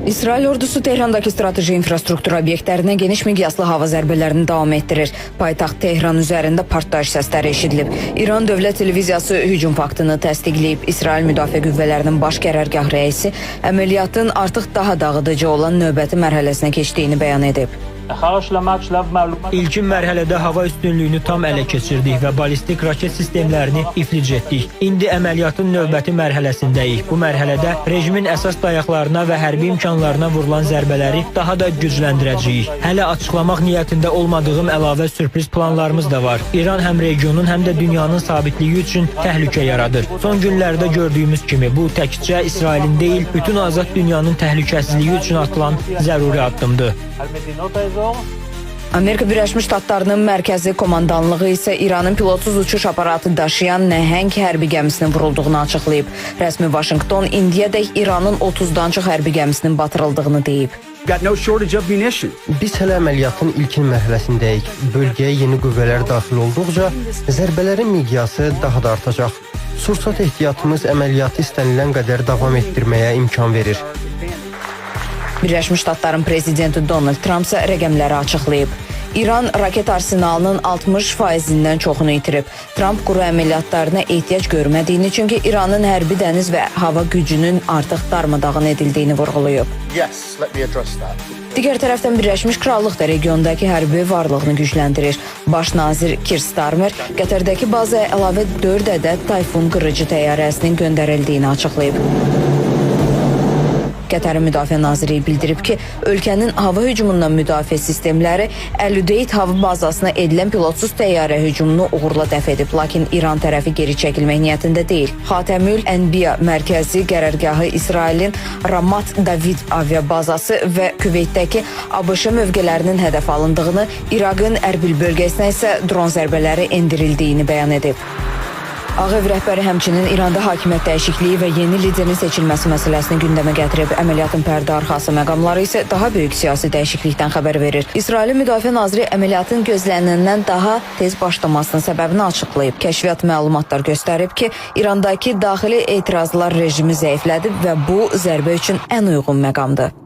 İsrail ordusu Tehrandakı strateji infrastruktur obyektlərinə geniş miqyaslı hava zərbələrini davam etdirir. Paytaxt Tehran üzərində partlayış səsləri eşidilib. İran Dövlət Televiziyası hücum faktını təsdiqləyib. İsrail Müdafiə Qüvvələrinin baş qərargah rəisi əməliyyatın artıq daha dağıdıcı olan növbəti mərhələsinə keçdiyini bəyan edib. İlkin mərhələdə hava üstünlüyünü tam ələ keçirdik və ballistik raket sistemlərini iflic etdik. İndi əməliyyatın növbəti mərhələsindəyik. Bu mərhələdə rejimin əsas dayaqlarına və hərbi imkanlarına vurulan zərbələri daha da gücləndirəcəyik. Hələ açıqlamaq niyyətində olmadığım əlavə sürpriz planlarımız da var. İran həm regionun, həm də dünyanın sabitliyi üçün təhlükə yaradır. Son günlərdə gördüyümüz kimi bu təkcə İsrailin deyil, bütün azad dünyanın təhlükəsizliyi üçün atılan zəruri addımdır. Amerika Birləşmiş Ştatlarının mərkəzi komandanlığı isə İranın pilotsuz uçuş aparatı daşıyan nəhəng hərbi gəmisinin vurulduğunu açıqlayıb. Rəsmi Vaşinqton indiyədək İranın 30-dan çox hərbi gəmisinin batırıldığını deyib. Biz hələ əməliyyatın ilkin mərhələsindəyik. Bölgəyə yeni qüvvələr daxil olduqca zərbələrin miqyası daha da artacaq. Sursat ehtiyatımız əməliyyatı istənilən qədər davam etdirməyə imkan verir. Birləşmiş Ştatların prezidenti Donald Trump isə rəqəmləri açıqlayıb. İran raket arsenalının 60%-dən çoxunu itirib. Trump quru əməliyyatlarına ehtiyac görmədiyini, çünki İranın hərbi dəniz və hava gücünün artıq darmadağın edildiyini vurğulayıb. Digər tərəfdən Birləşmiş Krallıq da regiondakı hərbi varlığını gücləndirir. Baş nazir Keir Starmer Qətərdəki bazaya əlavə 4 ədəd Tayfun qırıcı təyyarəsinin göndərildiyini açıqlayıb. Qətərin Müdafiə Nazirliyi bildirib ki, ölkənin hava hücumundan müdafiə sistemləri Əl-Udeyd hava bazasına edilən pilotsuz təyyarə hücumunu uğurla dəf edib, lakin İran tərəfi geri çəkilmək niyyətində deyil. Xatəmül Ənbiya mərkəzi qərargahı İsrailin Ramat David aviabazası və Küveytdəki ABŞ mövqelərinin hədəf alındığını, İraqın Ərbil bölgəsinə isə dron zərbələri endirildiyini bəyan edib. Ağ Ev rəhbəri həmçinin İranda hakimiyyət dəyişikliyi və yeni liderin seçilməsi məsələsini gündəmə gətirib. Əməliyyatın pərdə arxası məqamları isə daha böyük siyasi dəyişiklikdən xəbər verir. İsrailin Müdafiə Naziri əməliyyatın gözləniləndən daha tez başlamasının səbəbini açıqlayıb. Kəşfiyyat məlumatlar göstərib ki, İrandakı daxili etirazlar rejimi zəiflədib və bu zərbə üçün ən uyğun məqamdır.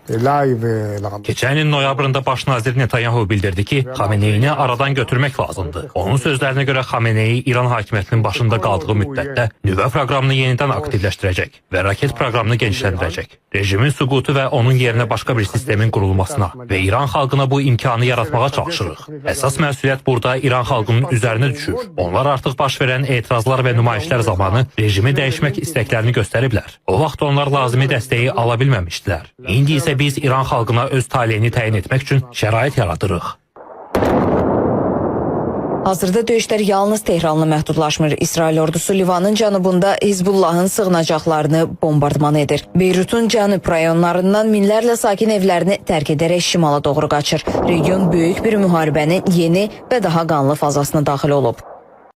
Keçən ilin noyabrında baş nazir Netanyahu bildirdi ki, Xameneyini aradan götürmək lazımdır. Onun sözlərinə görə Xameneyi İran hakimiyyətinin başında qaldığı müddətdə nüvə proqramını yenidən aktivləşdirəcək və raket proqramını genişləndirəcək. Rejimin süqutu və onun yerinə başqa bir sistemin qurulmasına və İran xalqına bu imkanı yaratmağa çalışırıq. Əsas məsuliyyət burada İran xalqının üzərinə düşür. Onlar artıq baş verən etirazlar və nümayişlər zamanı rejimi dəyişmək istəklərini göstəriblər. O vaxt onlar lazımi dəstəyi ala bilməmişdilər. İndi isə biz İran xalqına öz taleyini təyin etmək üçün şərait yaradırıq. Hazırda döyüşlər yalnız Tehranla məhdudlaşmır. İsrail ordusu Livanın cənubunda Hizbullahın sığınacaqlarını bombardman edir. Beyrutun cənub rayonlarından minlərlə sakin evlərini tərk edərək şimala doğru qaçır. Region böyük bir müharibənin yeni və daha qanlı fazasına daxil olub.